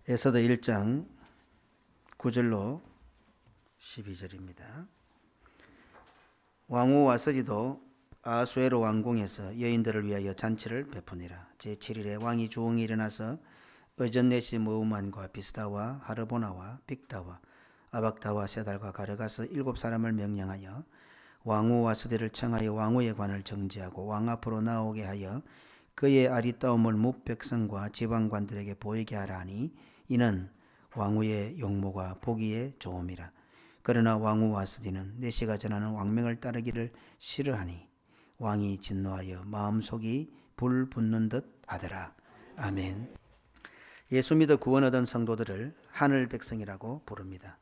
에서더 1장 9절로 12절입니다. 왕후 와서디도 아수에로 왕궁에서 여인들을 위하여 잔치를 베푸니라. 제7일에 왕이 주홍이 일어나서 어전넷이 모우만과 비스다와 하르보나와 빅다와 아박다와 세달과 가르가스 7사람을 명령하여 왕후 와서디를 청하여 왕후의 관을 정지하고 왕 앞으로 나오게 하여 그의 아리따움을 뭇 백성과 지방관들에게 보이게 하라 하니 이는 왕후의 용모가 보기에 좋음이라. 그러나 왕후 와스디는 내시가 전하는 왕명을 따르기를 싫어하니 왕이 진노하여 마음속이 불 붙는 듯 하더라. 아멘. 예수 믿어 구원 얻은 성도들을 하늘 백성이라고 부릅니다.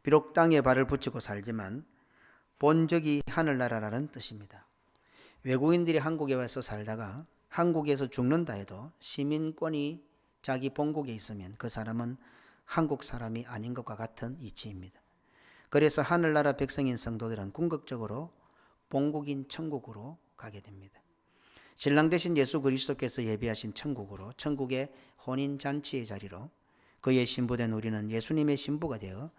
비록 땅에 발을 붙이고 살지만 본적이 하늘나라라는 뜻입니다. 외국인들이 한국에 와서 살다가 한국에서 죽는다 해도 시민권이 자기 본국에 있으면 그 사람은 한국 사람이 아닌 것과 같은 이치입니다. 그래서 하늘나라 백성인 성도들은 궁극적으로 본국인 천국으로 가게 됩니다. 신랑 되신 예수 그리스도께서 예비하신 천국으로, 천국의 혼인잔치의 자리로 그의 신부된 우리는 예수님의 신부가 되어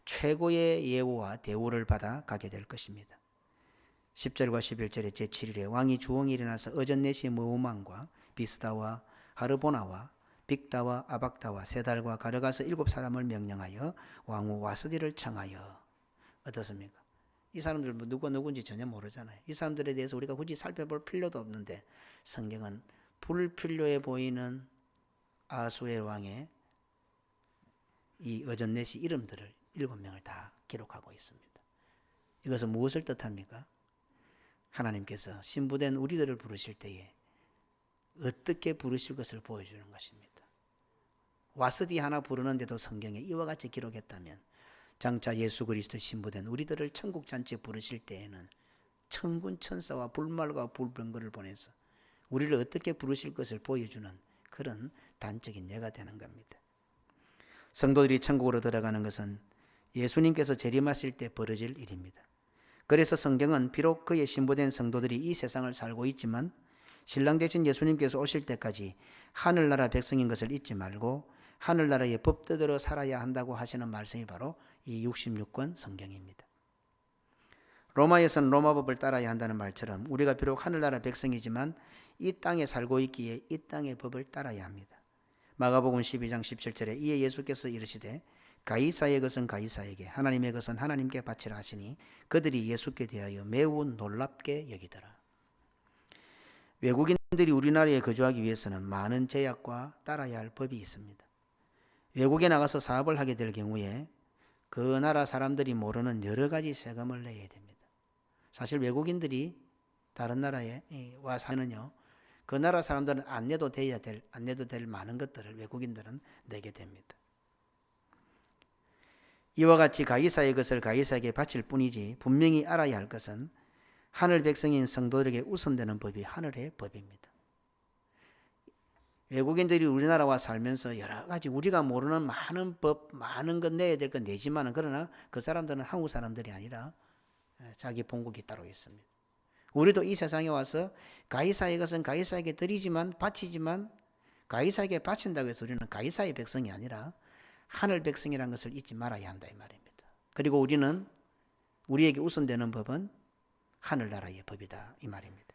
최고의 예우와 대우를 받아 가게 될 것입니다. 10절과 11절에 제7일에 왕이 주홍이 일어나서 어전넷이 모우만과 비스다와 하르보나와 빅다와 아박다와 세달과 가르가스 7사람을 명령하여 왕후 와스디를 청하여. 어떻습니까? 이 사람들 누가 누군지 전혀 모르잖아요. 이 사람들에 대해서 우리가 굳이 살펴볼 필요도 없는데 성경은 불필요해 보이는 아수의 왕의 이 어전넷이 이름들을 7명을 다 기록하고 있습니다. 이것은 무엇을 뜻합니까? 하나님께서 신부된 우리들을 부르실 때에 어떻게 부르실 것을 보여주는 것입니다. 와스디 하나 부르는데도 성경에 이와 같이 기록했다면 장차 예수 그리스도 신부된 우리들을 천국 잔치에 부르실 때에는 천군 천사와 불말과 불병거를 보내서 우리를 어떻게 부르실 것을 보여주는 그런 단적인 예가 되는 겁니다. 성도들이 천국으로 들어가는 것은 예수님께서 재림하실 때 벌어질 일입니다. 그래서 성경은 비록 그의 신부된 성도들이 이 세상을 살고 있지만 신랑 되신 예수님께서 오실 때까지 하늘나라 백성인 것을 잊지 말고 하늘나라의 법대로 살아야 한다고 하시는 말씀이 바로 이 66권 성경입니다. 로마에서는 로마법을 따라야 한다는 말처럼 우리가 비록 하늘나라 백성이지만 이 땅에 살고 있기에 이 땅의 법을 따라야 합니다. 마가복음 12장 17절에 이에 예수께서 이르시되 가이사의 것은 가이사에게 하나님의 것은 하나님께 바치라 하시니 그들이 예수께 대하여 매우 놀랍게 여기더라. 외국인들이 우리나라에 거주하기 위해서는 많은 제약과 따라야 할 법이 있습니다. 외국에 나가서 사업을 하게 될 경우에 그 나라 사람들이 모르는 여러 가지 세금을 내야 됩니다. 사실 외국인들이 다른 나라에 와 사는요, 그 나라 사람들은 안 내도 될 많은 것들을 외국인들은 내게 됩니다. 이와 같이 가이사의 것을 가이사에게 바칠 뿐이지 분명히 알아야 할 것은 하늘 백성인 성도들에게 우선되는 법이 하늘의 법입니다. 외국인들이 우리나라와 살면서 여러 가지 우리가 모르는 많은 법, 많은 것 내야 될 것 내지만은 그러나 그 사람들은 한국 사람들이 아니라 자기 본국이 따로 있습니다. 우리도 이 세상에 와서 가이사의 것은 가이사에게 드리지만 바치지만 가이사에게 바친다고 해서 우리는 가이사의 백성이 아니라 하늘 백성이라는 것을 잊지 말아야 한다 이 말입니다. 그리고 우리는 우리에게 우선되는 법은 하늘나라의 법이다 이 말입니다.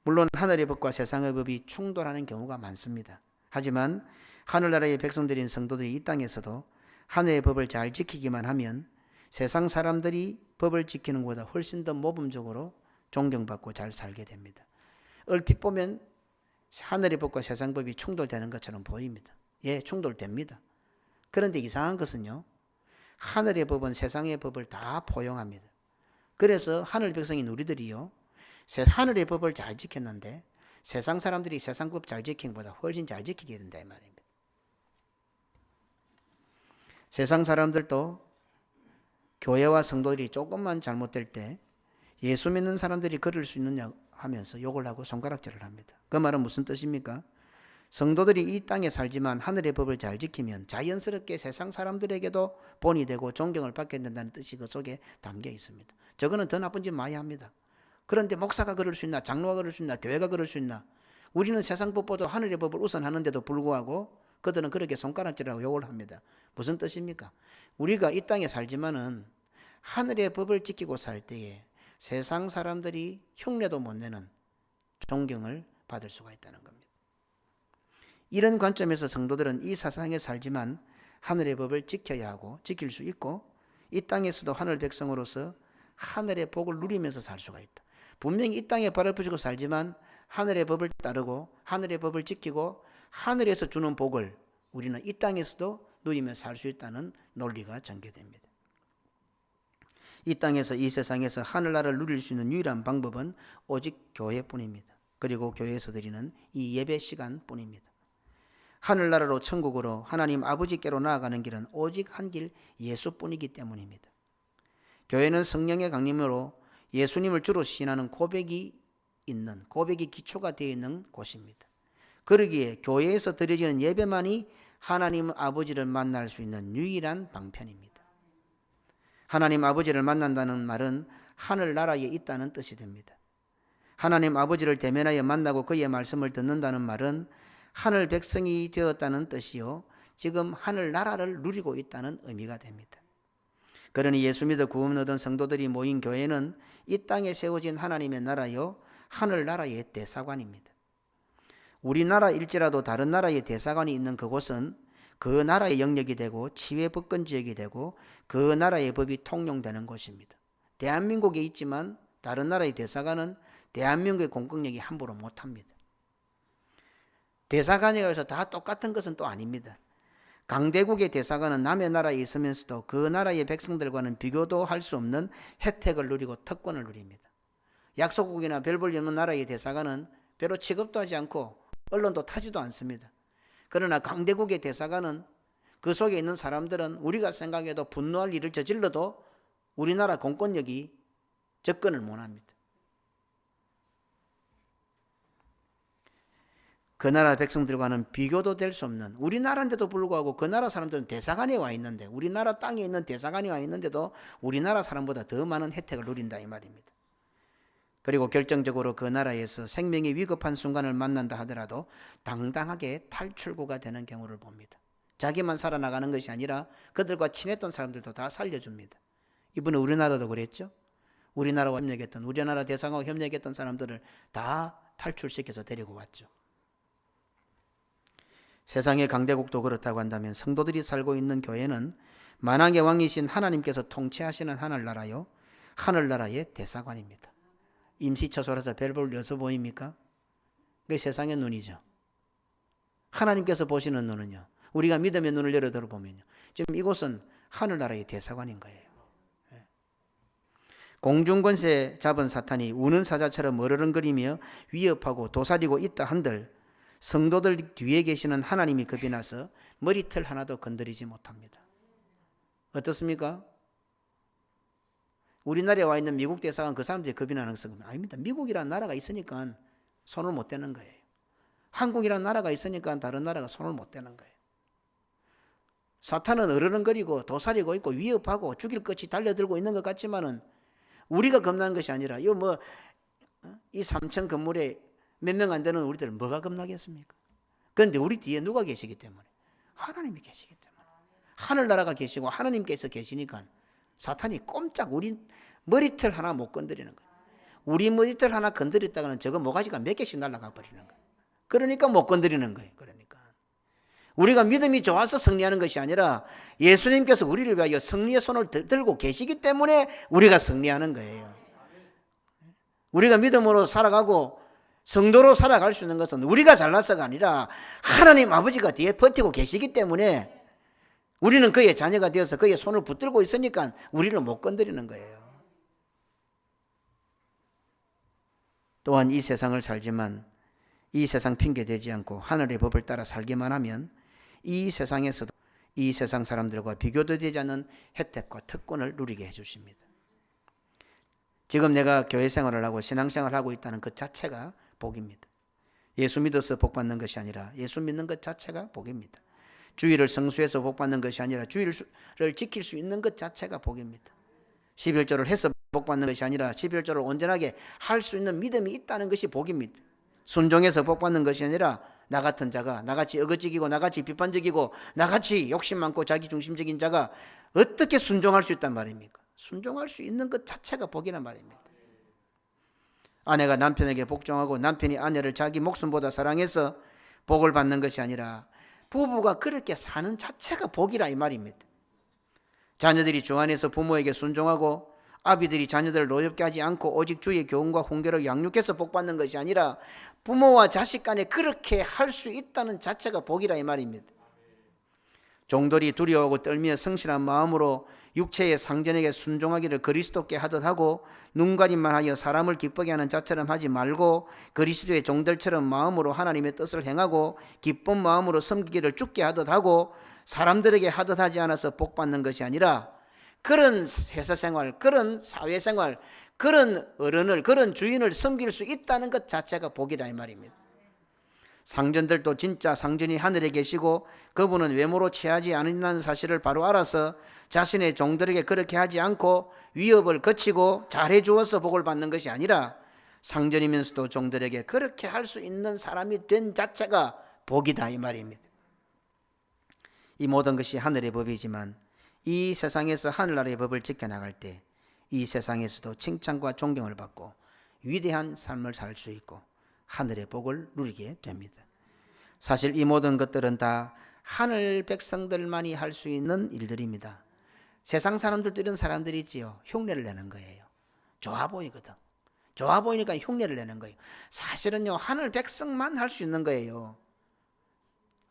물론 하늘의 법과 세상의 법이 충돌하는 경우가 많습니다. 하지만 하늘나라의 백성들인 성도들이 이 땅에서도 하늘의 법을 잘 지키기만 하면 세상 사람들이 법을 지키는 것보다 훨씬 더 모범적으로 존경받고 잘 살게 됩니다. 얼핏 보면 하늘의 법과 세상 법이 충돌되는 것처럼 보입니다. 예, 충돌됩니다. 그런데 이상한 것은요, 하늘의 법은 세상의 법을 다 포용합니다. 그래서 하늘 백성인 우리들이요, 하늘의 법을 잘 지켰는데 세상 사람들이 세상 법 잘 지킨 것보다 훨씬 잘 지키게 된다 이 말입니다. 세상 사람들도 교회와 성도들이 조금만 잘못될 때 예수 믿는 사람들이 그럴 수 있느냐 하면서 욕을 하고 손가락질을 합니다. 그 말은 무슨 뜻입니까? 성도들이 이 땅에 살지만 하늘의 법을 잘 지키면 자연스럽게 세상 사람들에게도 본이 되고 존경을 받게 된다는 뜻이 그 속에 담겨 있습니다. 저거는 더 나쁜 짓 많이 합니다. 그런데 목사가 그럴 수 있나, 장로가 그럴 수 있나, 교회가 그럴 수 있나? 우리는 세상 법보다 하늘의 법을 우선하는데도 불구하고 그들은 그렇게 손가락질하고 욕을 합니다. 무슨 뜻입니까? 우리가 이 땅에 살지만은 하늘의 법을 지키고 살 때에 세상 사람들이 흉내도 못 내는 존경을 받을 수가 있다는 겁니다. 이런 관점에서 성도들은 이 세상에 살지만 하늘의 법을 지켜야 하고 지킬 수 있고 이 땅에서도 하늘 백성으로서 하늘의 복을 누리면서 살 수가 있다. 분명히 이 땅에 발을 붙이고 살지만 하늘의 법을 따르고 하늘의 법을 지키고 하늘에서 주는 복을 우리는 이 땅에서도 누리며 살 수 있다는 논리가 전개됩니다. 이 땅에서 이 세상에서 하늘나라를 누릴 수 있는 유일한 방법은 오직 교회뿐입니다. 그리고 교회에서 드리는 이 예배 시간뿐입니다. 하늘나라로 천국으로 하나님 아버지께로 나아가는 길은 오직 한 길 예수뿐이기 때문입니다. 교회는 성령의 강림으로 예수님을 주로 시인하는 고백이 기초가 되어 있는 곳입니다. 그러기에 교회에서 드려지는 예배만이 하나님 아버지를 만날 수 있는 유일한 방편입니다. 하나님 아버지를 만난다는 말은 하늘나라에 있다는 뜻이 됩니다. 하나님 아버지를 대면하여 만나고 그의 말씀을 듣는다는 말은 하늘 백성이 되었다는 뜻이요, 지금 하늘나라를 누리고 있다는 의미가 됩니다. 그러니 예수 믿어 구원 얻은 성도들이 모인 교회는 이 땅에 세워진 하나님의 나라요 하늘나라의 대사관입니다. 우리나라일지라도 다른 나라의 대사관이 있는 그곳은 그 나라의 영역이 되고 치외 법권지역이 되고 그 나라의 법이 통용되는 곳입니다. 대한민국에 있지만 다른 나라의 대사관은 대한민국의 공권력이 함부로 못합니다. 대사관에 가서 다 똑같은 것은 또 아닙니다. 강대국의 대사관은 남의 나라에 있으면서도 그 나라의 백성들과는 비교도 할 수 없는 혜택을 누리고 특권을 누립니다. 약소국이나 별 볼 일 없는 나라의 대사관은 별로 취급도 하지 않고 언론도 타지도 않습니다. 그러나 강대국의 대사관은 그 속에 있는 사람들은 우리가 생각해도 분노할 일을 저질러도 우리나라 공권력이 접근을 못합니다. 그 나라 백성들과는 비교도 될 수 없는, 우리나라인데도 불구하고 그 나라 사람들은 대사관에 와 있는데, 우리나라 땅에 있는 대사관에 와 있는데도 우리나라 사람보다 더 많은 혜택을 누린다 이 말입니다. 그리고 결정적으로 그 나라에서 생명이 위급한 순간을 만난다 하더라도 당당하게 탈출구가 되는 경우를 봅니다. 자기만 살아나가는 것이 아니라 그들과 친했던 사람들도 다 살려줍니다. 이번에 우리나라도 그랬죠. 우리나라와 협력했던, 우리나라 대사관과 협력했던 사람들을 다 탈출시켜서 데리고 왔죠. 세상의 강대국도 그렇다고 한다면 성도들이 살고 있는 교회는 만왕의 왕이신 하나님께서 통치하시는 하늘나라요 하늘나라의 대사관입니다. 임시처소라서 별 볼 여서 보입니까? 그게 세상의 눈이죠. 하나님께서 보시는 눈은요, 우리가 믿음의 눈을 열어 들어보면요, 지금 이곳은 하늘나라의 대사관인 거예요. 공중권세 잡은 사탄이 우는 사자처럼 어르렁거리며 위협하고 도사리고 있다 한들 성도들 뒤에 계시는 하나님이 겁이 나서 머리털 하나도 건드리지 못합니다. 어떻습니까? 우리나라에 와 있는 미국 대사관 그 사람들이 겁이 나는 것은 아닙니다. 미국이라는 나라가 있으니까 손을 못 대는 거예요. 한국이라는 나라가 있으니까 다른 나라가 손을 못 대는 거예요. 사탄은 어르렁거리고 도사리고 있고 위협하고 죽일 것이 달려들고 있는 것 같지만은 우리가 겁나는 것이 아니라 이 3층 건물에 몇 명 안 되는 우리들은 뭐가 겁나겠습니까? 그런데 우리 뒤에 누가 계시기 때문에? 하나님이 계시기 때문에. 하늘나라가 계시고 하나님께서 계시니까 사탄이 꼼짝 우리 머리털 하나 못 건드리는 거예요. 우리 머리털 하나 건드렸다가는 저거 모가지가 몇 개씩 날아가 버리는 거예요. 그러니까 못 건드리는 거예요. 그러니까 우리가 믿음이 좋아서 승리하는 것이 아니라 예수님께서 우리를 위하여 승리의 손을 들고 계시기 때문에 우리가 승리하는 거예요. 우리가 믿음으로 살아가고 성도로 살아갈 수 있는 것은 우리가 잘나서가 아니라 하나님 아버지가 뒤에 버티고 계시기 때문에 우리는 그의 자녀가 되어서 그의 손을 붙들고 있으니까 우리를 못 건드리는 거예요. 또한 이 세상을 살지만 이 세상 핑계대지 않고 하늘의 법을 따라 살기만 하면 이 세상에서도 이 세상 사람들과 비교도 되지 않는 혜택과 특권을 누리게 해주십니다. 지금 내가 교회 생활을 하고 신앙생활을 하고 있다는 것 자체가 복입니다. 예수 믿어서 복받는 것이 아니라 예수 믿는 것 자체가 복입니다. 주일을 성수해서 복받는 것이 아니라 주일을 지킬 수 있는 것 자체가 복입니다. 11조를 해서 복받는 것이 아니라 11조를 온전하게 할 수 있는 믿음이 있다는 것이 복입니다. 순종해서 복받는 것이 아니라 나 같은 자가, 나같이 어거지기고 나같이 비판적이고 나같이 욕심 많고 자기중심적인 자가 어떻게 순종할 수 있단 말입니까? 순종할 수 있는 것 자체가 복이란 말입니다. 아내가 남편에게 복종하고 남편이 아내를 자기 목숨보다 사랑해서 복을 받는 것이 아니라 부부가 그렇게 사는 자체가 복이라 이 말입니다. 자녀들이 주 안에서 부모에게 순종하고 아비들이 자녀들을 노엽게 하지 않고 오직 주의 교훈과 훈계로 양육해서 복받는 것이 아니라 부모와 자식 간에 그렇게 할 수 있다는 자체가 복이라 이 말입니다. 종들이 두려워하고 떨며 성실한 마음으로 육체의 상전에게 순종하기를 그리스도께 하듯 하고 눈가림만 하여 사람을 기쁘게 하는 자처럼 하지 말고 그리스도의 종들처럼 마음으로 하나님의 뜻을 행하고 기쁜 마음으로 섬기기를 주께 하듯 하고 사람들에게 하듯 하지 않아서 복받는 것이 아니라 그런 회사생활, 그런 사회생활, 그런 어른을, 그런 주인을 섬길 수 있다는 것 자체가 복이라 이 말입니다. 상전들도 진짜 상전이 하늘에 계시고 그분은 외모로 취하지 않는다는 사실을 바로 알아서 자신의 종들에게 그렇게 하지 않고 위협을 거치고 잘해 주어서 복을 받는 것이 아니라 상전이면서도 종들에게 그렇게 할 수 있는 사람이 된 자체가 복이다 이 말입니다. 이 모든 것이 하늘의 법이지만 이 세상에서 하늘나라의 법을 지켜나갈 때 이 세상에서도 칭찬과 존경을 받고 위대한 삶을 살 수 있고 하늘의 복을 누리게 됩니다. 사실 이 모든 것들은 다 하늘 백성들만이 할 수 있는 일들입니다. 세상 사람들도 이런 사람들이지요. 흉내를 내는 거예요. 좋아 보이거든. 좋아 보이니까 흉내를 내는 거예요. 사실은요, 하늘 백성만 할 수 있는 거예요.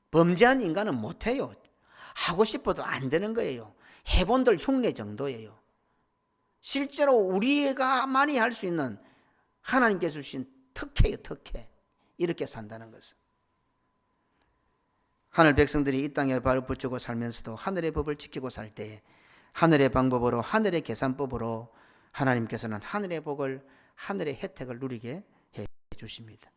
범죄한 인간은 못해요. 하고 싶어도 안 되는 거예요. 해본들 흉내 정도예요. 실제로 우리가 많이 할 수 있는 하나님께서 주신 특혜예요, 특혜. 이렇게 산다는 것은. 하늘 백성들이 이 땅에 발을 붙이고 살면서도 하늘의 법을 지키고 살 때 하늘의 방법으로, 하늘의 계산법으로 하나님께서는 하늘의 복을, 하늘의 혜택을 누리게 해 주십니다.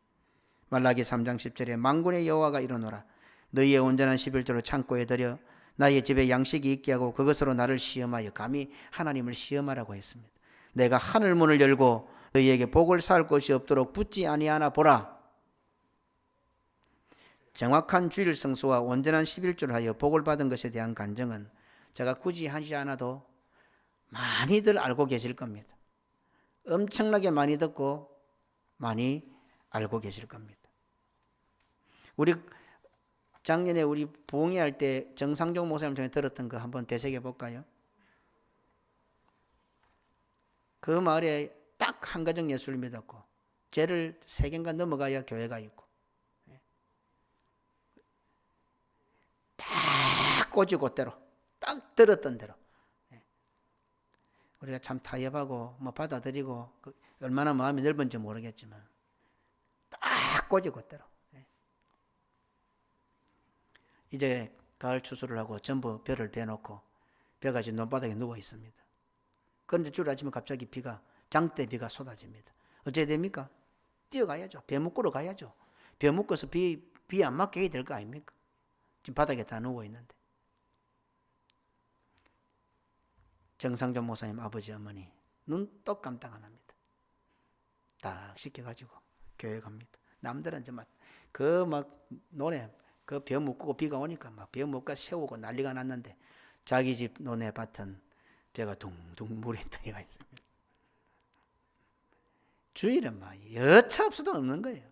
말라기 3장 10절에 만군의 여호와가 이르노라 너희의 온전한 11조를 창고에 들여 나의 집에 양식이 있게 하고 그것으로 나를 시험하여 감히 하나님을 시험하라고 했습니다. 내가 하늘 문을 열고 너희에게 복을 쌓을 것이 없도록 붙지 아니하나 보라. 정확한 주일 성수와 온전한 11조를 하여 복을 받은 것에 대한 간증은 제가 굳이 하지 않아도 많이들 알고 계실 겁니다. 엄청나게 많이 듣고 많이 알고 계실 겁니다. 우리 작년에 우리 부흥회 때 정상종 목사님 중에 들었던 거 한번 되새겨 볼까요? 그 마을에 딱 한 가정 예수를 믿었고 죄를 3개인가 넘어가야 교회가 있고 딱 꼬지고대로 딱 들었던 대로 우리가 참 타협하고 뭐 받아들이고 얼마나 마음이 넓은지 모르겠지만 딱 꼬지고대로 이제 가을 추수를 하고 전부 벼를 베놓고 벼가 지금 논바닥에 누워 있습니다. 그런데 주일 아침에 갑자기 장대 비가 쏟아집니다. 어째 됩니까? 뛰어가야죠. 벼 묶으러 가야죠. 벼 묶어서 비 안 맞게 해야 될 거 아닙니까? 지금 바닥에 다 누워 있는데. 정상전 목사님 아버지 어머니 눈 똑 깜짝 안 합니다. 딱 시켜가지고 교회 갑니다. 남들은 정말 논에 벼 묶고 비가 오니까 막 벼 묶고 세우고 난리가 났는데 자기 집 논에 밭은 벼가 둥둥 물에 떠가 있습니다. 주일은 막 여차 없어도 없는 거예요.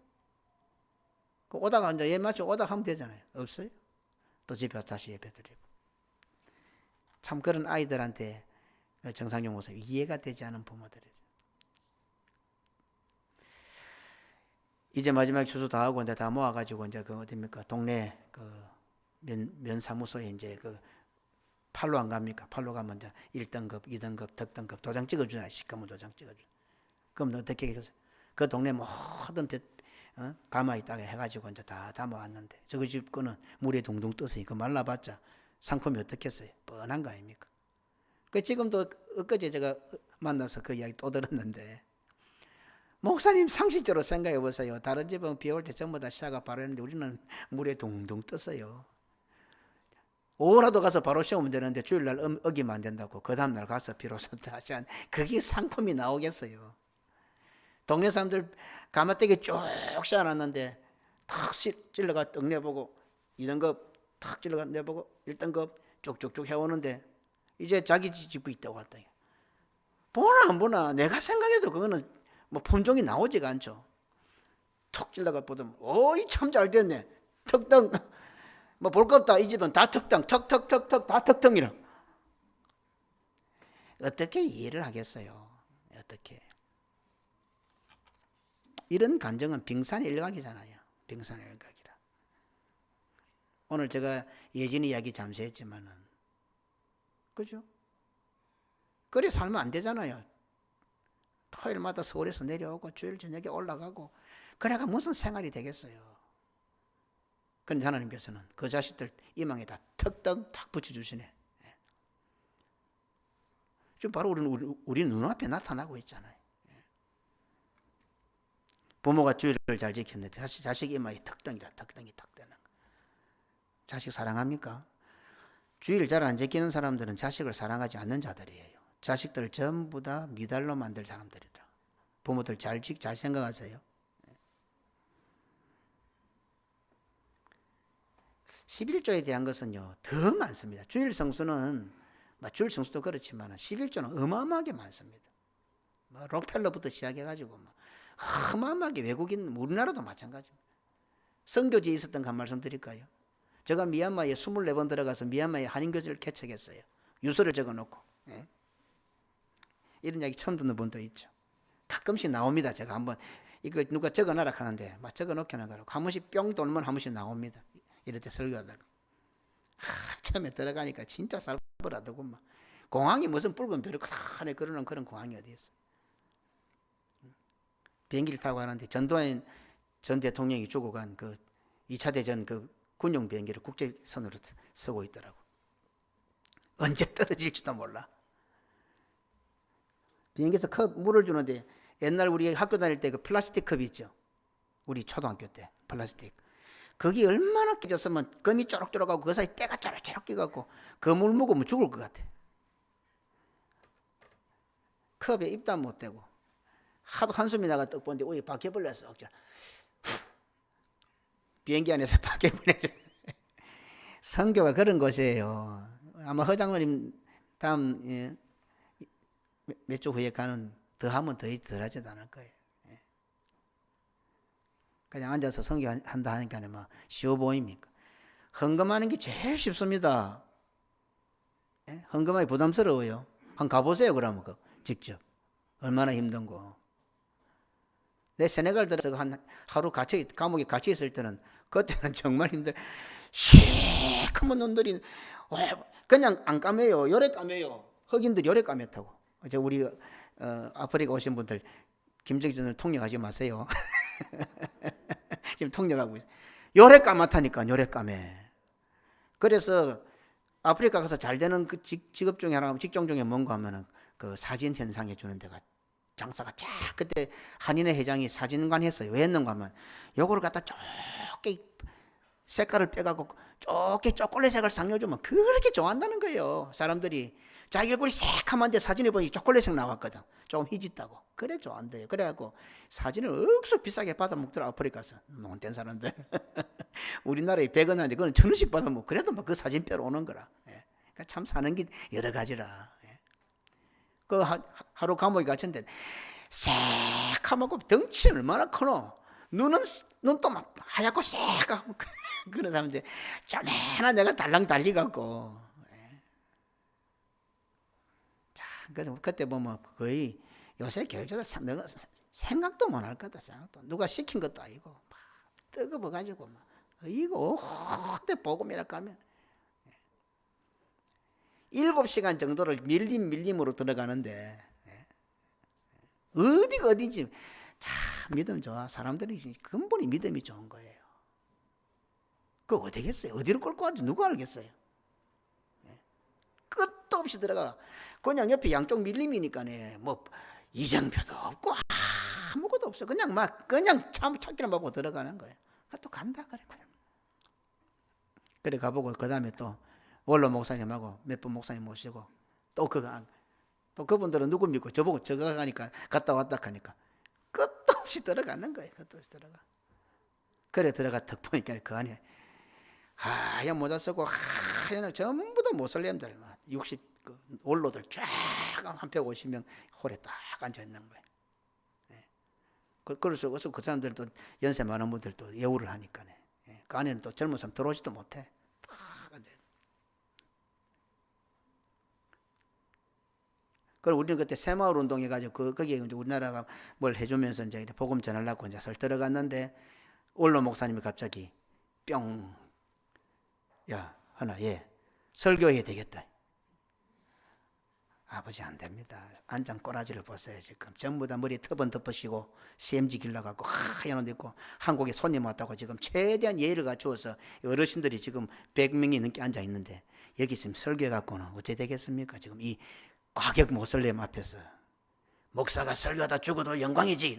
오다가 이제 예맞춰 오다가 하면 되잖아요. 없어요. 또 집에 와서 다시 예배 드리고. 참 그런 아이들한테 정상용 목사 이해가 되지 않은 부모들이죠. 이제 마지막 추수 다 하고 이제 다 모아가지고 이제 어디입니까? 동네 면사무소에 이제 팔로 안 갑니까? 팔로 가면 이제 1등급, 2등급, 덕등급 도장 찍어주잖아요. 시커먼 도장 찍어주잖아요. 그럼 어떻게 해서 그 동네 모든 가마에 따게 해가지고 이제 다 모았는데 저거 집 거는 물에 둥둥 떠서 말라봤자 상품이 어떻겠어요? 뻔한 거 아닙니까? 지금도 엊그제 제가 만나서 그 이야기 또 들었는데 목사님 상식적으로 생각해 보세요. 다른 집은 비 올 때 전부 다 시야가 바로 했는데 우리는 물에 둥둥 떴어요. 오라도 가서 바로 씌우면 되는데 주일날 어기면 안 된다고 그 다음날 가서 비로소 다시 그게 상품이 나오겠어요. 동네 사람들 가마떼기 쭉 씌워놨는데 탁 찔러가 떡 내보고 2등급 탁 찔러가 내보고 1등급 쭉쭉쭉 해오는데 이제 자기 짓고 있다고 왔다. 보나 안 보나 내가 생각해도 그거는 뭐 품종이 나오지가 않죠. 턱 찔러가 보더니 어이 참 잘 됐네. 턱덩 뭐 볼 거 없다. 이 집은 다 턱덩 턱턱턱턱 다 턱덩이라. 어떻게 이해를 하겠어요? 어떻게? 이런 감정은 빙산일각이잖아요. 빙산일각이라. 오늘 제가 예진이 이야기 잠시 했지만은 그죠? 그래 살면 안 되잖아요. 토요일마다 서울에서 내려오고 주일 저녁에 올라가고 그래가 무슨 생활이 되겠어요. 그런데 하나님께서는 그 자식들 이망에다 턱덩 탁 붙여주시네. 지금 바로 우리 눈앞에 나타나고 있잖아요. 부모가 주일을 잘 지켰는데 자식 이마에 턱덩이라 턱덩이 탁 되는 거. 자식 사랑합니까? 주일 잘 안 지키는 사람들은 자식을 사랑하지 않는 자들이에요. 자식들을 전부 다 미달로 만들 사람들이라. 부모들 잘 생각하세요. 11조에 대한 것은요 더 많습니다. 주일 성수는 주일 성수도 그렇지만 11조는 어마어마하게 많습니다. 록펠러부터 시작해가지고 어마어마하게 외국인 우리나라도 마찬가지입니다. 선교지에 있었던 그 말씀 드릴까요? 제가 미얀마에 24번 들어가서 미얀마에 한인교회를 개척했어요. 유서를 적어놓고. 예? 이런 이야기 처음 듣는 분도 있죠. 가끔씩 나옵니다. 제가 한번 이거 누가 적어놔라 하는데 막 적어놓게 나가고 한 번씩 뿅 돌면 한 번씩 나옵니다. 이럴 때 설교하다가 처음에 들어가니까 진짜 살벌하더고 막 공항이 무슨 붉은 벼룩 하네 그러는 그런 공항이 어디 있어. 비행기를 타고 가는데 전두환 전 대통령이 죽어간 그 2차 대전 그 군용 비행기를 국제선으로 쓰고 있더라고. 언제 떨어질지도 몰라. 비행기에서 컵 물을 주는데 옛날 우리 학교 다닐 때 그 플라스틱 컵이 있죠. 우리 초등학교 때 플라스틱. 거기 얼마나 깨졌으면 금이 쪼록쪼록하고 그 사이 때가 쪼록쪼록 끼갖고 그 물 먹으면 죽을 것 같아. 컵에 입도 못 대고 하도 한숨이 나가 떡 보는데 오이 바퀴벌레서 억지로 비행기 안에서 바퀴벌레. 선교가 그런 것이에요. 아마 허장로님 다음 몇 주 후에 가는 더 하면 덜 하지도 않을 거예요. 그냥 앉아서 선교한다 하니까 뭐 쉬워 보입니까? 헌금하는 게 제일 쉽습니다. 헌금하기 부담스러워요. 한번 가보세요. 그러면 직접 얼마나 힘든고. 내 세네갈 들어서 하루 감옥에 갇혀 있을 때는 그때는 정말 힘들. 시커먼 놈들이 그냥 안 까매요. 요래 까매요. 흑인들 요래 까맸다고. 이제 우리 아프리카 오신 분들 김정진을 통역하지 마세요. 지금 통역하고 있어요. 요래 까맣다니까. 요래 까매. 그래서 아프리카 가서 잘 되는 그 직업 중에 하나, 직종 중에 뭔가 하면은 그 사진 현상해 주는 데가 장사가 쫙 그때 한인회 회장이 사진관 했어요. 왜 했는가 하면 요거를 갖다 좁게 색깔을 빼갖고 좁게 초콜릿색을 상여주면 그렇게 좋아한다는 거예요. 사람들이 자기 얼굴이 새카만데 사진에 보니 초콜릿색 나왔거든. 조금 희짓다고. 그래 좋아한대요. 그래갖고 사진을 억수 비싸게 받아먹더라. 아프리카에서. 논된 사람들. 우리나라에 100원 하는데 그건 1,000원씩 받아먹고 그래도 뭐 그 사진 빼러 오는 거라. 예. 그러니까 참 사는 게 여러 가지라. 예. 그 하루 감옥에 갇혔는데 새카맣고 덩치는 얼마나 크노. 눈도 막 하얗고 새까맣고 그런 사람인데 쪼매나 내가 달랑 달리갖고. 예. 자, 그때 보면 거의 요새 교육자들 생각도 못 할 거다. 생각도. 누가 시킨 것도 아니고 막 뜨거워가지고 막 이거 그때 복음이라고 하면 7시간 정도를 밀림으로 들어가는데 어디가 어딘지 참 믿음 좋아. 사람들이 근본이 믿음이 좋은 거예요. 그거 어디겠어요? 어디로 끌고 갈지 누가 알겠어요? 끝도 없이 들어가. 그냥 옆에 양쪽 밀림이니까네. 뭐 이정표도 없고 아무것도 없어. 그냥 참 찾기만 보고 들어가는 거예요. 또 간다 그래. 그래 가보고 그 다음에 또 원로 목사님하고 몇 분 목사님 모시고 또 그분들은 누구 믿고 저보고 저거 가니까 갔다 왔다 하니까 끝도 없이 들어가는 거예요. 끝도 없이 들어가. 그래 들어가 턱 보니까 그 안에 하얀 모자 쓰고 하얀 전부 다 모슬렘들 60 원로들 쫙 한 150명 홀에 딱 앉아 있는 거예요. 그래서 그 사람들도 연세 많은 분들도 예우를 하니까 그 안에는 또 젊은 사람 들어오지도 못해. 딱 앉아. 그리고 우리는 그때 새마을 운동 해가지고 거기에 이제 우리나라가 뭘 해주면서 이제 복음 전하려고 이제 설 들어갔는데 원로 목사님이 갑자기 뿅, 야 하나 설교해야 되겠다. 아버지 안 됩니다. 안장 꼬라지를 보세요. 지금 전부 다 머리 터번 덮으시고 CMG 길러갖고 하얀 옷 입고 한국에 손님 왔다고 지금 최대한 예의를 갖추어서 어르신들이 지금 100명이 넘게 앉아 있는데 여기 지금 설교해갖고는 어째 되겠습니까? 지금 이 과격 모슬렘 앞에서 목사가 설교하다 죽어도 영광이지.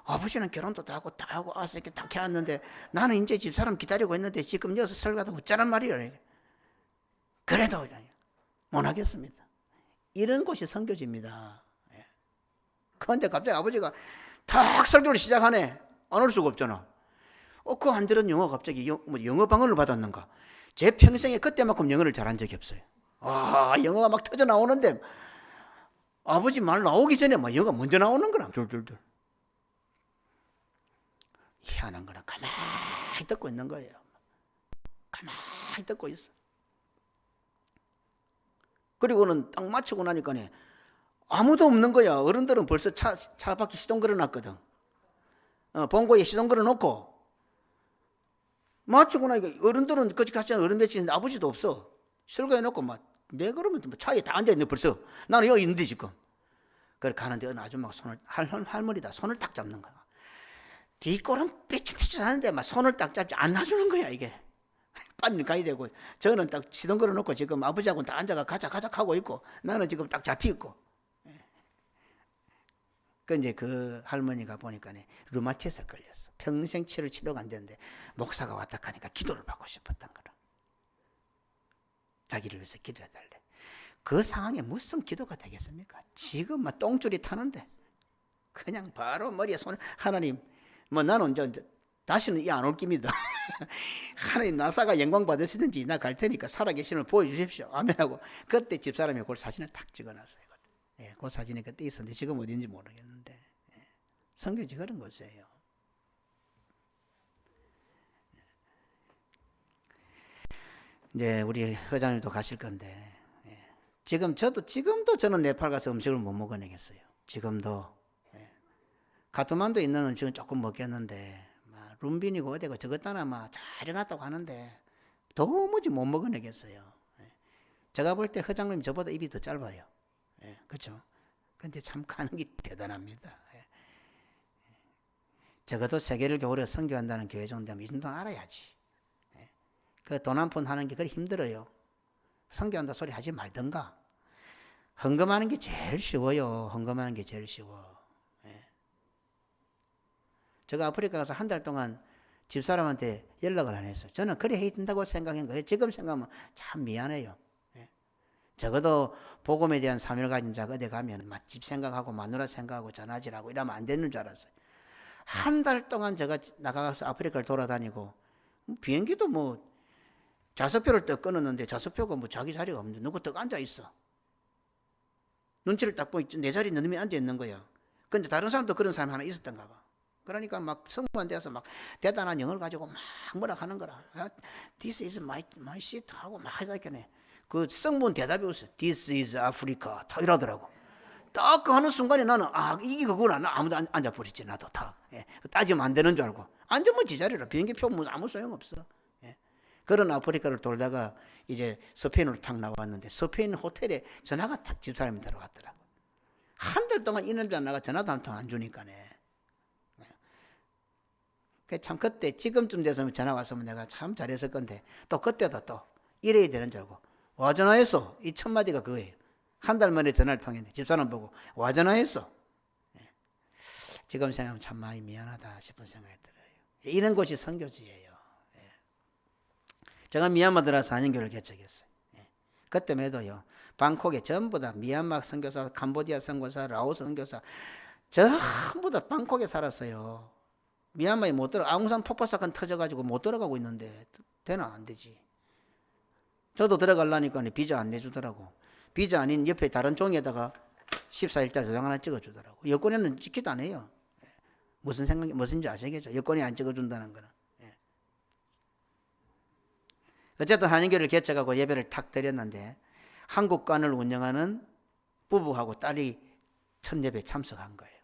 아버지는 결혼도 다 하고 와서 이렇게 딱 해왔는데 나는 이제 집사람 기다리고 있는데 지금 여기서 설교하다 웃자란 말이에요. 그래도 못 하겠습니다. 이런 곳이 선교지입니다. 그런데 갑자기 아버지가 탁 설교를 시작하네. 안 올 수가 없잖아. 그 안 들은 영어 갑자기 영어 방언을 받았는가. 제 평생에 그때만큼 영어를 잘한 적이 없어요. 영어가 막 터져 나오는데 아버지 말 나오기 전에 막 영어가 먼저 나오는 거라. 둘둘둘. 희한한 거라 가만히 듣고 있는 거예요. 가만히 듣고 있어. 그리고는 딱 맞추고 나니까 아무도 없는 거야. 어른들은 벌써 차 밖에 시동 걸어놨거든. 본고에 시동 걸어놓고 맞추고 나니까 어른들은 거기 같이 어른 며칠 있는데 아버지도 없어. 설거해놓고 막 내 그러면 차에 다 앉아있네 벌써. 나는 여기 있는데 지금. 그래 가는데 어느 아줌마가 손을 할머니다 손을 딱 잡는 거야. 뒷골은 삐쭉삐쭉하는데 막 손을 딱 잡지 안 놔주는 거야 이게. 빨리 가야 되고 저는 딱 시동 걸어놓고 지금 아버지하고는 다 앉아가 가자 하고 있고 나는 지금 딱 잡혀 있고. 그 이제 그 할머니가 보니까 류마티스에 걸렸어. 평생 치료를 치료가 안 되는데 목사가 왔다 하니까 기도를 받고 싶었던 거라. 자기를 위해서 기도해달래. 그 상황에 무슨 기도가 되겠습니까? 지금 막 똥줄이 타는데 그냥 바로 머리에 손을 하나님 나는 이제 다시는 이 안 올 깁니다. 하나님 나사가 영광 받으시든지 나 갈 테니까 살아계시는 걸 보여주십시오. 아멘하고 그때 집사람이 그 사진을 탁 찍어놨어요. 그 사진이 그때 있었는데 지금 어딘지 모르겠는데 선교지 그런 곳이에요. 이제 우리 회장님도 가실 건데 지금도 저는 네팔 가서 음식을 못 먹어내겠어요. 지금도 가트만두에 있는 음식은 조금 먹겠는데 룸빈이고 어디고 저것 하나 잘 해놨다고 하는데 도무지 못 먹어내겠어요. 제가 볼 때 회장님 저보다 입이 더 짧아요. 그렇죠? 근데 참 가는 게 대단합니다. 적어도 세계를 겨울에 선교한다는 교회 정도 되면 이 정도 알아야지. 그 돈 한 푼 하는 게 그리 힘들어요. 선교한다 소리 하지 말든가. 헌금하는 게 제일 쉬워요. 헌금하는 게 제일 쉬워. 제가 아프리카 가서 한 달 동안 집사람한테 연락을 안 했어요. 저는 그래 해야 된다고 생각한 거예요. 지금 생각하면 참 미안해요. 적어도 복음에 대한 사명을 가진 자가 어디 가면 집 생각하고 마누라 생각하고 전화질하고 이러면 안 되는 줄 알았어요. 한 달 동안 제가 나가서 아프리카를 돌아다니고 비행기도 좌석표를 딱 끊었는데 좌석표가 자기 자리가 없는데 누구 딱 앉아 있어. 눈치를 딱 보니 내 자리에 놈이 앉아 있는 거야. 근데 다른 사람도 그런 사람이 하나 있었던가 봐. 그러니까 막 성부한 데서 막 대단한 영어를 가지고 막 뭐라 하는 거라. This is my seat 하고 막 하니까 그 성분 대답이 없어. This is Africa 다 이러더라고. 딱 그 하는 순간에 나는 이게 그거구나. 나 아무도 앉아버리지 나도 다. 따지면 안 되는 줄 알고. 앉으면 지자리라. 비행기표 아무 소용없어. 그런 아프리카를 돌다가 이제 스페인으로 탁 나왔는데 스페인 호텔에 전화가 딱 집사람이 들어왔더라고. 한 달 동안 있는 줄 나가 전화도 한 통 안 주니까네. 참 그때 지금쯤 돼서 전화 왔으면 내가 참 잘했을 건데 또 그때도 또 이래야 되는 줄 알고 와 전화했어. 이 첫 마디가 그거예요. 한 달 만에 전화를 통했네. 집사람 보고 와 전화했어. 지금 생각하면 참 많이 미안하다 싶은 생각이 들어요. 이런 곳이 선교지예요. 제가 미얀마 들어서 4년교를 개척했어요. 그때만 해도요. 방콕에 전부 다 미얀마 선교사, 캄보디아 선교사, 라오스 선교사 전부 다 방콕에 살았어요. 미얀마에 못 들어. 아웅산 폭파 사건 터져가지고 못 들어가고 있는데 되나? 안 되지. 저도 들어가려니까 비자 안 내주더라고. 비자 아닌 옆에 다른 종이에다가 14일짜리 도장 하나 찍어주더라고. 여권에는 찍기도 안 해요. 무슨 생각이, 무슨지 아시겠죠? 여권이 안 찍어준다는 거는. 어쨌든 한인교를 개척하고 예배를 탁 드렸는데 한국관을 운영하는 부부하고 딸이 첫 예배에 참석한 거예요.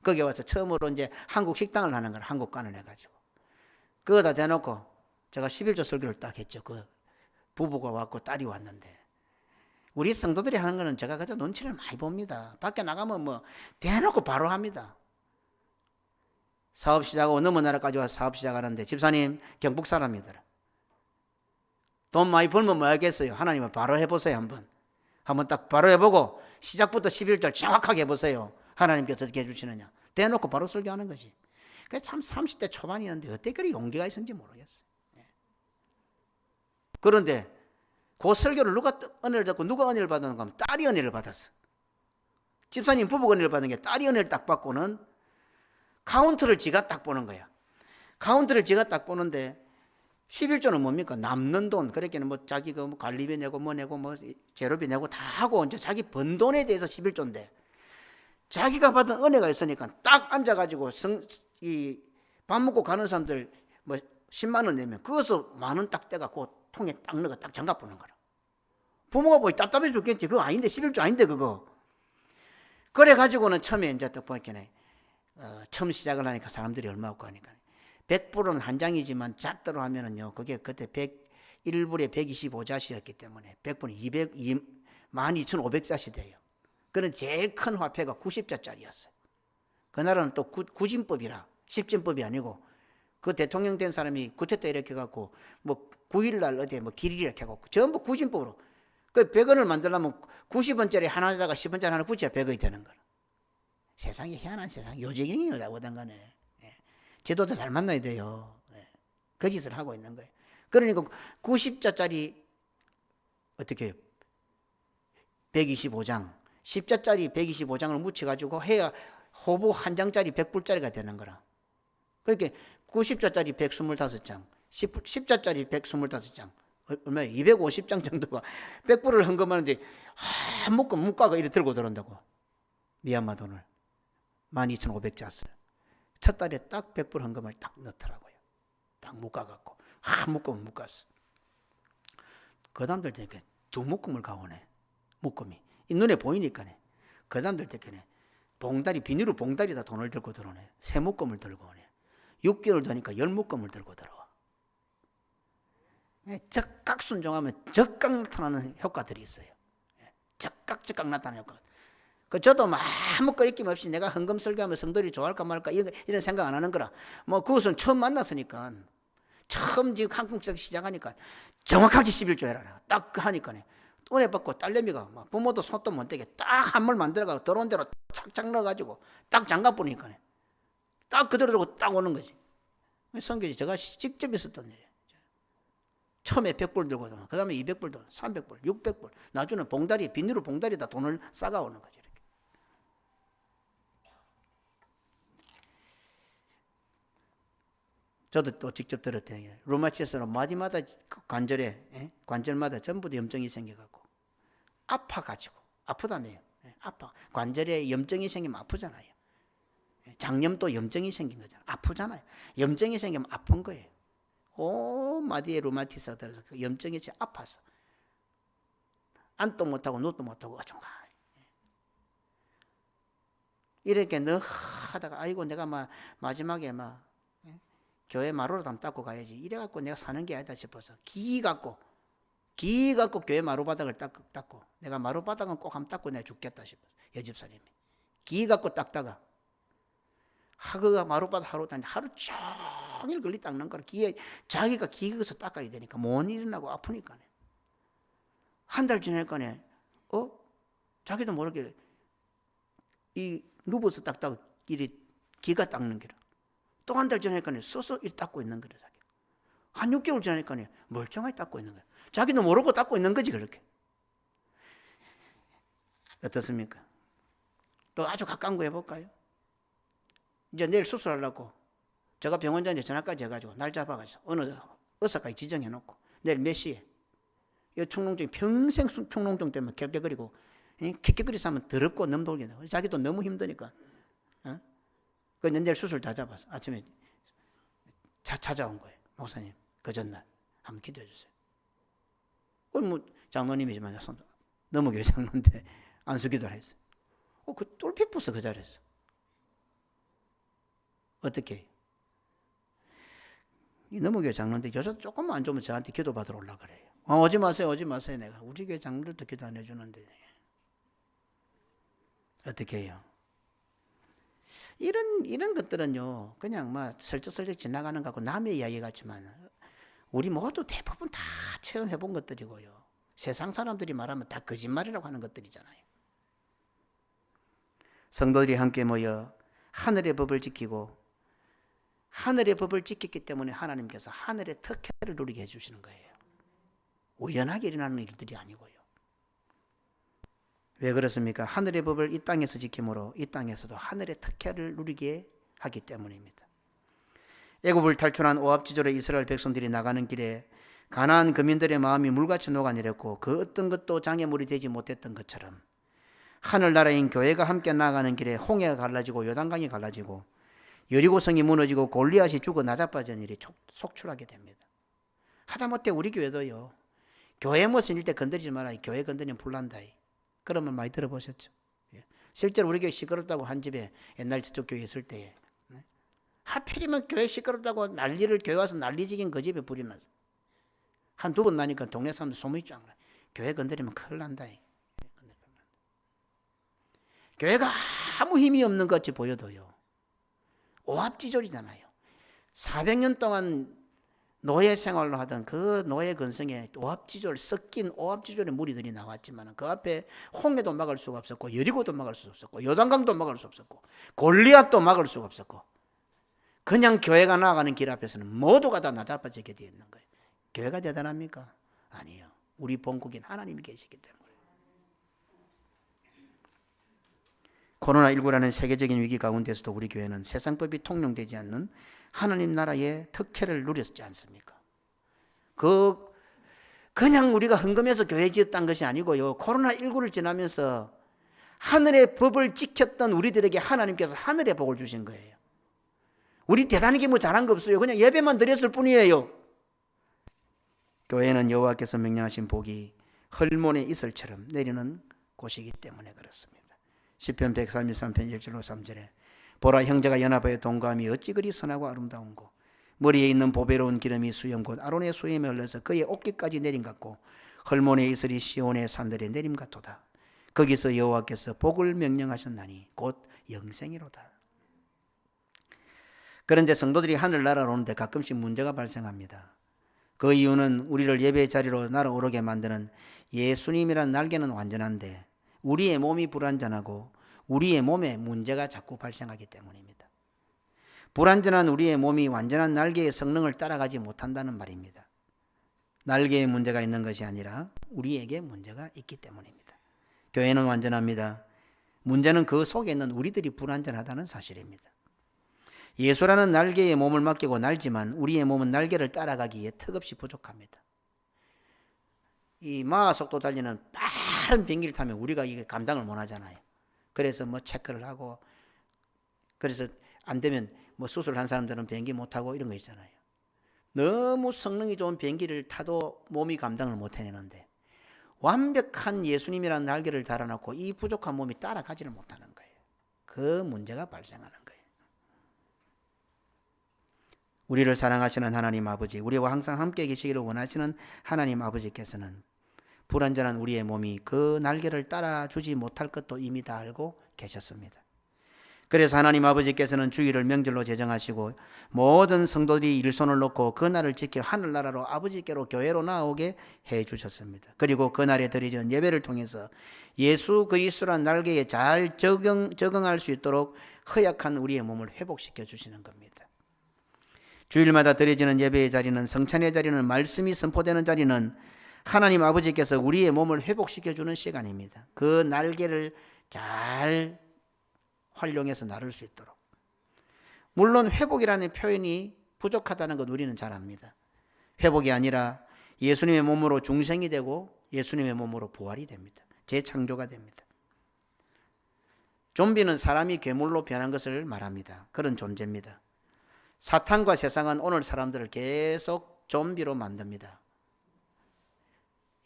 거기 와서 처음으로 이제 한국 식당을 하는 걸 한국관을 해가지고 그거다 대놓고 제가 11조 설교를 딱 했죠. 그 부부가 왔고 딸이 왔는데 우리 성도들이 하는 거는 제가 그저 눈치를 많이 봅니다. 밖에 나가면 뭐 대놓고 바로 합니다. 사업 시작하고 너무 나라까지 와서 사업 시작하는데 집사님 경북 사람이더라. 돈 많이 벌면 뭐 하겠어요? 하나님은 바로 해보세요. 한번 딱 바로 해보고 시작부터 11절 정확하게 해보세요. 하나님께서 어떻게 해주시느냐. 대놓고 바로 설교하는 것이. 그래서 참 30대 초반이었는데 어떻게 그리 용기가 있었는지 모르겠어요. 그런데 그 설교를 누가 은혜를 받고 누가 은혜를 받았는가 하면 딸이 은혜를 받았어. 집사님 부부가 은혜를 받은 게 딸이 은혜를 딱 받고는 카운트를 지가 딱 보는 거야. 카운트를 지가 딱 보는데 11조는 뭡니까? 남는 돈. 그러니까 뭐 자기가 뭐 관리비 내고 뭐 내고 뭐 재료비 내고 다 하고 이제 자기 번 돈에 대해서 11조인데 자기가 받은 은혜가 있으니까 딱 앉아가지고 밥 먹고 가는 사람들 뭐 10만 원 내면 그것을 만 원 딱 떼갖고 통에 딱 넣어 딱 장갑 보는 거라. 부모가 보기 답답해 죽겠지. 그거 아닌데 11조 아닌데 그거. 그래가지고는 처음에 이제 또 보니까 처음 시작을 하니까 사람들이 얼마 없고 하니까 100불은 한 장이지만 잣대로 하면은요 그게 그때 1불에 125자시였기 때문에 100불은 12,500자시 돼요. 그런 제일 큰 화폐가 90자짜리였어요. 그날은 또 구진법이라 10진법이 아니고 그 대통령 된 사람이 구태 때 이렇게 해갖고 뭐 9일날 어디에 뭐 길이 이렇게 해갖고 전부 구진법으로 그 100원을 만들려면 90원짜리 하나에다가 10원짜리 하나 붙여야 100원이 되는 거라. 세상이 희한한 세상. 요지경이에요. 잘못한 거네. 지도자 잘 만나야 돼요. 그 짓을 하고 있는 거예요. 그러니까 90자짜리 어떻게 125장 10자짜리 125장을 묻혀가지고 해야 호부 한 장짜리 100불짜리가 되는 거라. 그러니까 90자짜리 125장 10자짜리 125장 얼마야? 250장 정도가 100불을 헌금하는데 한 묶음 묵가가 이렇게 들고 들어온다고. 미얀마 돈을 12,500자스 첫 달에 딱 100불 헌금을 딱 넣더라고요. 딱 묶어갖고 한 묶음을 묶었어. 그 다음들 되니까 두 묶음을 가오네. 묶음이 이 눈에 보이니까네. 그 다음들 되니까 봉다리 비닐로 봉다리에다 돈을 들고 들어오네. 세 묶음을 들고 오네. 6개월 되니까 10묶음을 들고 들어와. 적각 순종하면 적각 나타나는 효과들이 있어요. 적각 나타나는 효과. 저도 아무 거리낌 없이 내가 헌금 설교하면 성도들이 좋아할까 말까 이런 생각 안 하는 거라. 뭐 그것은 처음 만났으니까 처음 지금 한국 시작하니까 정확하게 11조 해라. 딱 하니까 은혜 받고 딸내미가 막 부모도 손도 못 대게 딱 한 물 만들어가지고 들어온 대로 착착 넣어가지고 딱 장갑 보니까 딱 그대로 들고 딱 오는 거지. 성교지 제가 직접 있었던 일이에요. 처음에 100불 들고 그 다음에 200불 들고 300불 600불 나중에는 봉다리 비닐로 봉다리에다 돈을 싸가 오는 거지. 이렇게. 저도 또 직접 들었대요. 루마티스는 마디마다 관절마다 전부 다 염증이 생겨갖고 아파가지고 아프다며요. 아파. 관절에 염증이 생기면 아프잖아요. 장염도 염증이 생긴 거잖아요. 아프잖아요. 염증이 생기면 아픈 거예요. 오 마디에 루마티스가 들어서 그 염증이 아파서 앉도 못하고 누도 못하고 이렇게 너 하다가 아이고 내가 마지막에 교회 마루로 담 닦고 가야지 이래갖고 내가 사는 게 아니다 싶어서 기 갖고 교회 마루바닥을 닦고 내가 마루바닥은 꼭 한번 닦고 내가 죽겠다 싶어서 여집사님이 기 갖고 닦다가 그 마루바닥 하루 종일 걸리 닦는 거라. 자기가 기거서 닦아야 되니까 못 일어나고 아프니까 한 달 지나니까 자기도 모르게 이 누워서 닦다가 기가 닦는 게라. 또 한 달 지나니까 서서 일 닦고 있는 거라. 자기. 한 6개월 지나니까 멀쩡하게 닦고 있는 거야. 자기도 모르고 닦고 있는 거지 그렇게. 어떻습니까? 또 아주 가까운 거 해볼까요? 이제 내일 수술하려고 제가 병원장한테 전화까지 해가지고 날 잡아가지고 어느 의사까지 지정해놓고 내일 몇 시에 이 축농증 평생 축농증 때문에 결결거리고 킥킥거리서 하면 더럽고 넘돌겠네. 자기도 너무 힘드니까. 그 내일 수술 다 잡아서 아침에 찾아온 거예요. 목사님 그 전날 한번 기도해 주세요. 뭐 장로님이지만 너무교회 장로인데 안수기도를 했어요. 그 똘핏 부서 그 자리에서 어떻게 해요? 이 너무교회 장로인데 요새 조금만 안 좋으면 저한테 기도 받으러 올라 그래요. 오지 마세요, 오지 마세요. 내가 우리 교회 장로들도 기도 안 해주는데 어떻게 해요? 이런 것들은요, 그냥 막 슬쩍슬쩍 지나가는 것 같고 남의 이야기 같지만 우리 모두 대부분 다 체험해 본 것들이고요. 세상 사람들이 말하면 다 거짓말이라고 하는 것들이잖아요. 성도들이 함께 모여 하늘의 법을 지키고 하늘의 법을 지켰기 때문에 하나님께서 하늘의 특혜를 누리게 해주시는 거예요. 우연하게 일어나는 일들이 아니고요. 왜 그렇습니까? 하늘의 법을 이 땅에서 지킴으로 이 땅에서도 하늘의 특혜를 누리게 하기 때문입니다. 애굽을 탈출한 오합지졸의 이스라엘 백성들이 나가는 길에 가나안 거민들의 마음이 물같이 녹아내렸고 그 어떤 것도 장애물이 되지 못했던 것처럼 하늘나라인 교회가 함께 나가는 길에 홍해가 갈라지고 요단강이 갈라지고 여리고성이 무너지고 골리앗이 죽어 나자빠진 일이 속출하게 됩니다. 하다못해 우리 교회도요. 교회 무슨 일 때 건드리지 마라. 교회 건드리면 불난다. 그런 말 많이 들어보셨죠? 실제로 우리 교회 시끄럽다고 한 집에 옛날 저쪽 교회 있을 때에 하필이면 교회 시끄럽다고 난리를 교회 와서 난리지긴 그 집에 불이 났어. 한 두 번 나니까 동네 사람들 소문이 쫙 나. 교회 건드리면 큰일 난다. 교회가 아무 힘이 없는 것 같이 보여도요. 오합지졸이잖아요. 400년 동안 노예 생활로 하던 그 노예 근성에 오합지졸 섞인 오합지졸의 무리들이 나왔지만 그 앞에 홍해도 막을 수가 없었고 여리고도 막을 수 없었고 요단강도 막을 수 없었고 골리앗도 막을 수가 없었고 그냥 교회가 나아가는 길 앞에서는 모두가 다 나자빠지게 되어 있는 거예요. 교회가 대단합니까? 아니요. 우리 본국인 하나님이 계시기 때문에. 코로나19라는 세계적인 위기 가운데서도 우리 교회는 세상법이 통용되지 않는 하나님 나라의 특혜를 누렸지 않습니까? 그냥 우리가 헌금해서 교회 지었다는 것이 아니고요. 코로나19를 지나면서 하늘의 법을 지켰던 우리들에게 하나님께서 하늘의 복을 주신 거예요. 우리 대단하게 뭐 잘한 거 없어요. 그냥 예배만 드렸을 뿐이에요. 교회는 여호와께서 명령하신 복이 헐몬의 이슬처럼 내리는 곳이기 때문에 그렇습니다. 시편 133편 1절로 3절에 보라 형제가 연합하여 동거함이 어찌 그리 선하고 아름다운고 머리에 있는 보배로운 기름이 수염 곧 아론의 수염에 흘러서 그의 어깨까지 내림 같고 헐몬의 이슬이 시온의 산들에 내림 같도다. 거기서 여호와께서 복을 명령하셨나니 곧 영생이로다. 그런데 성도들이 하늘나라로 오는데 가끔씩 문제가 발생합니다. 그 이유는 우리를 예배의 자리로 날아오르게 만드는 예수님이란 날개는 완전한데 우리의 몸이 불완전하고 우리의 몸에 문제가 자꾸 발생하기 때문입니다. 불완전한 우리의 몸이 완전한 날개의 성능을 따라가지 못한다는 말입니다. 날개에 문제가 있는 것이 아니라 우리에게 문제가 있기 때문입니다. 교회는 완전합니다. 문제는 그 속에 있는 우리들이 불완전하다는 사실입니다. 예수라는 날개에 몸을 맡기고 날지만 우리의 몸은 날개를 따라가기에 턱없이 부족합니다. 이 마하 속도 달리는 빠른 비행기를 타면 우리가 이게 감당을 못 하잖아요. 그래서 뭐 체크를 하고 그래서 안 되면 뭐 수술한 사람들은 비행기 못 타고 이런 거 있잖아요. 너무 성능이 좋은 비행기를 타도 몸이 감당을 못 해내는데 완벽한 예수님이라는 날개를 달아놓고 이 부족한 몸이 따라가지를 못하는 거예요. 그 문제가 발생하는 거예요. 우리를 사랑하시는 하나님 아버지, 우리와 항상 함께 계시기를 원하시는 하나님 아버지께서는 불완전한 우리의 몸이 그 날개를 따라주지 못할 것도 이미 다 알고 계셨습니다. 그래서 하나님 아버지께서는 주일을 명절로 제정하시고 모든 성도들이 일손을 놓고 그날을 지켜 하늘나라로 아버지께로 교회로 나오게 해주셨습니다. 그리고 그날에 드려지는 예배를 통해서 예수 그리스도란 날개에 잘 적응할 수 있도록 허약한 우리의 몸을 회복시켜 주시는 겁니다. 주일마다 드려지는 예배의 자리는 성찬의 자리는 말씀이 선포되는 자리는 하나님 아버지께서 우리의 몸을 회복시켜 주는 시간입니다. 그 날개를 잘 활용해서 나를 수 있도록 물론 회복이라는 표현이 부족하다는 것 우리는 잘 압니다. 회복이 아니라 예수님의 몸으로 중생이 되고 예수님의 몸으로 부활이 됩니다. 재창조가 됩니다. 좀비는 사람이 괴물로 변한 것을 말합니다. 그런 존재입니다. 사탄과 세상은 오늘 사람들을 계속 좀비로 만듭니다.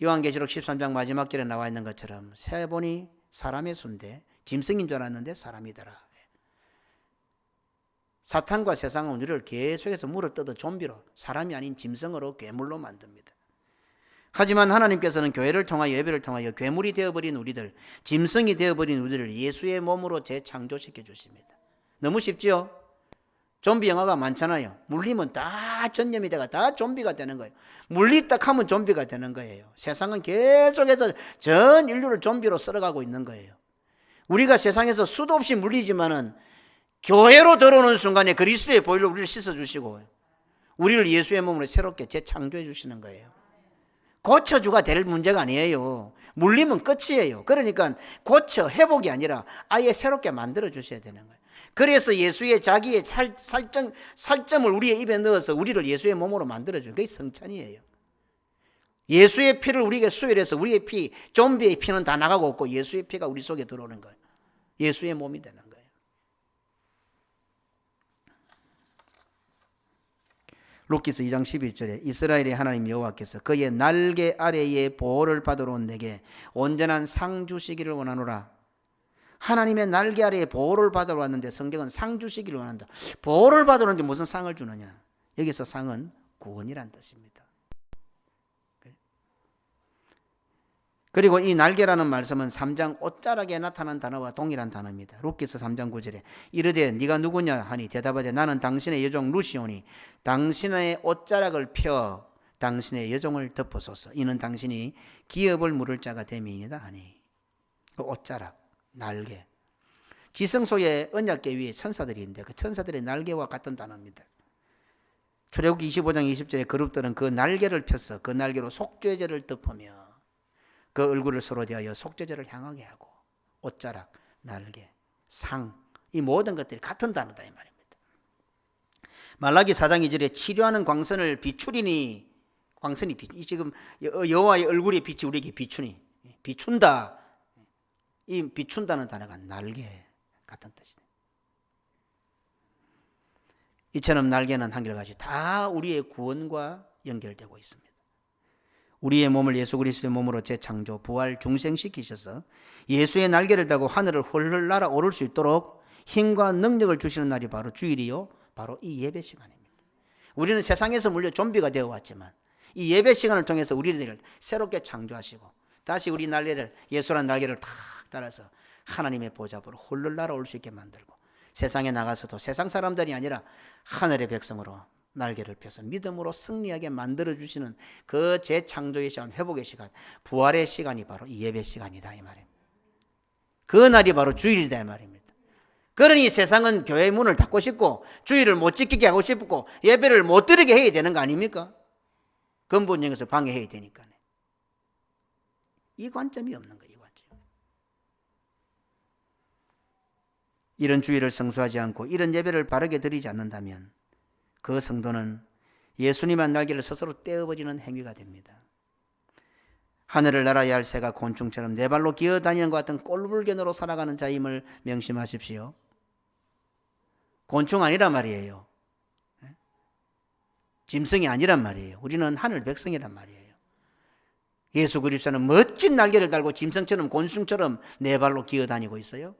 요한계시록 13장 마지막 절에 나와 있는 것처럼 세 보니 사람의 수인데 짐승인 줄 알았는데 사람이더라. 사탄과 세상은 우리를 계속해서 물어뜯어 좀비로, 사람이 아닌 짐승으로 괴물로 만듭니다. 하지만 하나님께서는 교회를 통하여, 예배를 통하여 괴물이 되어버린 우리들, 짐승이 되어버린 우리를 예수의 몸으로 재창조시켜 주십니다. 너무 쉽지요? 좀비 영화가 많잖아요. 물리면 다 전염이 되가 다 좀비가 되는 거예요. 물리 딱 하면 좀비가 되는 거예요. 세상은 계속해서 전 인류를 좀비로 썰어가고 있는 거예요. 우리가 세상에서 수도 없이 물리지만은 교회로 들어오는 순간에 그리스도의 보혈로 우리를 씻어주시고 우리를 예수의 몸으로 새롭게 재창조해 주시는 거예요. 고쳐주가 될 문제가 아니에요. 물리면 끝이에요. 그러니까 고쳐, 회복이 아니라 아예 새롭게 만들어 주셔야 되는 거예요. 그래서 예수의 자기의 살점을 우리의 입에 넣어서 우리를 예수의 몸으로 만들어주는 그게 성찬이에요. 예수의 피를 우리에게 수혈해서 우리의 피, 좀비의 피는 다 나가고 없고 예수의 피가 우리 속에 들어오는 거예요. 예수의 몸이 되는 거예요. 룻기서 2장 11절에 이스라엘의 하나님 여호와께서 그의 날개 아래에 보호를 받으러 온 내게 온전한 상 주시기를 원하노라. 하나님의 날개 아래에 보호를 받으러 왔는데 성경은 상 주시기를 원한다. 보호를 받으러 왔는데 무슨 상을 주느냐? 여기서 상은 구원이란 뜻입니다. 그리고 이 날개라는 말씀은 3장 옷자락에 나타난 단어와 동일한 단어입니다. 룻기서 3장 9절에 이르되 네가 누구냐 하니 대답하되 나는 당신의 여종 루시오니 당신의 옷자락을 펴 당신의 여종을 덮어소서. 이는 당신이 기업을 물을 자가 됨이니이다 하니. 그 옷자락, 날개. 지성 속에 언약궤 위에 천사들이 있는데 그 천사들의 날개와 같은 단어입니다. 출애굽기 25장 20절에 그룹들은 그 날개를 펴서 그 날개로 속죄제를 덮으며 그 얼굴을 서로 대하여 속죄제를 향하게 하고 옷자락, 날개, 상, 이 모든 것들이 같은 단어다 이 말입니다. 말라기 4장 2절에 치료하는 광선을 비추리니, 광선이 지금 여호와의 얼굴의 빛이 우리에게 비추니, 비춘다. 이 비춘다는 단어가 날개 같은 뜻이다. 이처럼 날개는 한결같이 다 우리의 구원과 연결되고 있습니다. 우리의 몸을 예수 그리스도의 몸으로 재창조, 부활, 중생시키셔서 예수의 날개를 달고 하늘을 헐헐 날아오를 수 있도록 힘과 능력을 주시는 날이 바로 주일이요, 바로 이 예배 시간입니다. 우리는 세상에서 물려 좀비가 되어 왔지만 이 예배 시간을 통해서 우리를 새롭게 창조하시고 다시 우리 날개를, 예수라는 날개를 탁 달아서 하나님의 보좌 앞으로 헐헐 날아올 수 있게 만들고 세상에 나가서도 세상 사람들이 아니라 하늘의 백성으로 날개를 펴서 믿음으로 승리하게 만들어주시는 그 재창조의 시간, 회복의 시간, 부활의 시간이 바로 이 예배 시간이다 이 말입니다. 그 날이 바로 주일이다 이 말입니다. 그러니 세상은 교회 문을 닫고 싶고 주일을 못 지키게 하고 싶고 예배를 못 드리게 해야 되는 거 아닙니까? 근본적에서 방해해야 되니까. 이 관점이 없는 거예요. 이 관점. 이런 주일을 성수하지 않고 이런 예배를 바르게 드리지 않는다면 그 성도는 예수님의 날개를 스스로 떼어버리는 행위가 됩니다. 하늘을 날아야 할 새가 곤충처럼 네 발로 기어다니는 것 같은 꼴불견으로 살아가는 자임을 명심하십시오. 곤충 아니란 말이에요. 짐승이 아니란 말이에요. 우리는 하늘 백성이란 말이에요. 예수 그리스도는 멋진 날개를 달고 짐승처럼 곤충처럼 네 발로 기어다니고 있어요.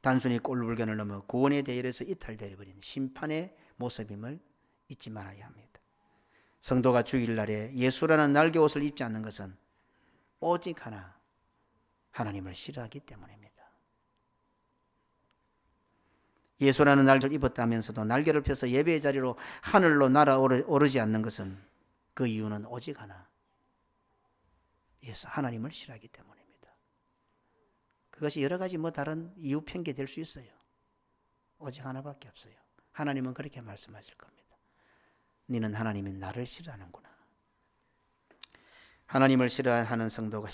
단순히 꼴불견을 넘어 구원의 대열에서 이탈되어버린 심판의 모습임을 잊지 말아야 합니다. 성도가 주일날에 예수라는 날개 옷을 입지 않는 것은 오직 하나, 하나님을 싫어하기 때문입니다. 예수라는 날개를 입었다면서도 날개를 펴서 예배의 자리로 하늘로 날아오르지 않는 것은 그 이유는 오직 하나, 예수 하나님을 싫어하기 때문입니다. 그것이 여러 가지 다른 이유 편개 될 수 있어요. 오직 하나밖에 없어요. 하나님은 그렇게 말씀하실 겁니다. 너는 하나님이 나를 싫어하는구나. 하나님을 싫어하는 성도가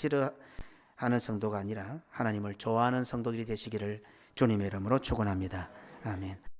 아니라 하나님을 좋아하는 성도들이 되시기를 주님의 이름으로 축원합니다. 아멘.